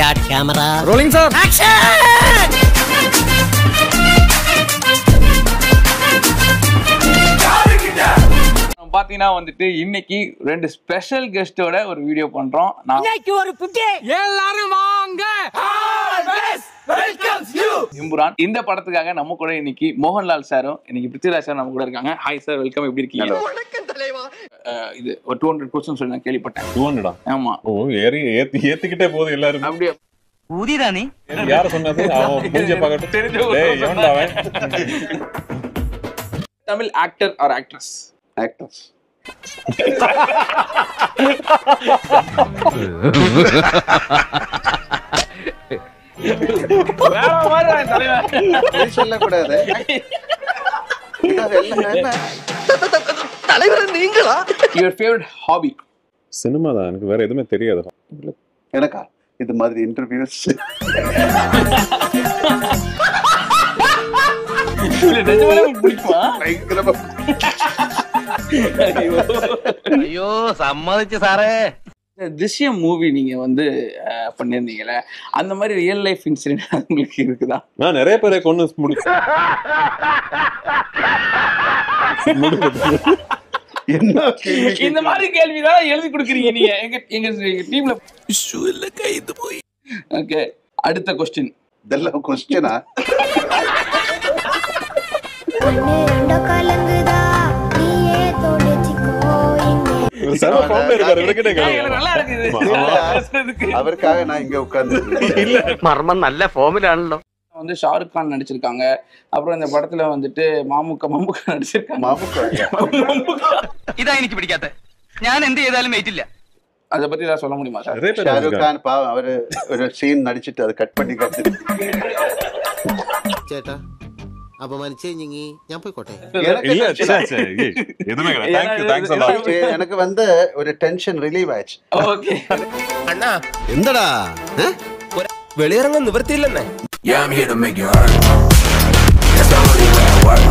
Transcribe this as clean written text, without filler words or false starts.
Start camera. Rolling sir. Action! பாத்தீங்கன்னா வந்துட்டு இன்னைக்கு ரெண்டு ஸ்பெஷல் கெஸ்டோட ஒரு வீடியோ பண்றோம். இன்னைக்கு ஒரு புட்டி எல்லாரும் வாங்க. Welcomes you. இம்புரான் இந்த படத்துக்காக நம்ம கூட இன்னைக்கு மோகன்லால் சாரும் இன்னைக்கு பிருத்திவிராஜ் சார் நம்ம கூட இருக்காங்க. Hi sir, welcome. எப்படி இருக்கீங்க? வணக்கம் தலைவா. இது ஒரு 200 क्वेश्चन சொல்லி நான் கேள்விப்பட்டேன். 200 ஆமா. ஓ ஏத்திக்கிட்டே போகுது எல்லாரும். அப்படியே ஊதிதானே யார சொன்னது? அவன் மூஞ்சிய பார்க்கட்டும். டேய் எவன்டா அவன்? Tamil actor or actress? Actors. வேற மாதிரி தலைவன் சொல்லக்கூடாது. தலைவர் நீங்களா? Your favourite hobby? சினிமா தான். எனக்கு வேற எதுவுமே தெரியாது. எனக்கா இது மாதிரி இன்டர்வியூஸ் பிடிக்குமா? பயங்கரமா ஐயோ சம்மதிச்சு சாரே. திஷ்யம் மூவி நீங்க வந்து பண்ணிருந்தீங்கல்ல, அந்த மாதிரி ரியல் லைஃப் இன்சிடென்ட் உங்களுக்கு இருக்குதா? நான் நிறைய பேரை கொண்டு என்ன இந்த மாதிரி கேள்விதான் எழுதி கொடுக்குறீங்க நீங்க எங்க டீம்ல. இல்ல கைது போய். ஓகே, அடுத்த क्वेश्चन. இதெல்லாம் क्वेश्चनா? நல்லா இருக்குது. அவருக்காக நான் இங்க உட்கார்ந்து மர்மம் நல்ல ஃபார்முலானோ. வந்து ஷாருக் கான் நடிச்சிருக்காங்க. அப்புறம் இந்த படத்துல வந்துட்டு மம்முக்கா நடிச்சிருக்காங்க. ഇതാ എനിക്ക് പിടിക്കാത്ത. ഞാൻ എന്ത് ചെയ്താലും വെയിറ്റ് ഇല്ല. அத பத்தி ஏதாவது சொல்ல முடியுமா சார்? ஷாருக் கான் பாவம் அவரு ஒரு சீன் நடிச்சிட்டு அதை கட் பண்ணி காட்டு. ചേട്ടാ അപമാനിച്ചേ ഞങ്ങി ഞാൻ പോയിക്കോട്ടെ. எனக்கு வந்து ஒரு டென்ஷன் ரிலீவ் ஆயிடுச்சு. ஓகே അണ്ണാ എന്തടാ വെളിയിറങ്ങാൻ നിവൃത്തിയില്ലെന്നേ. Yeah, I'm here to make you hurt. That's the only way I work.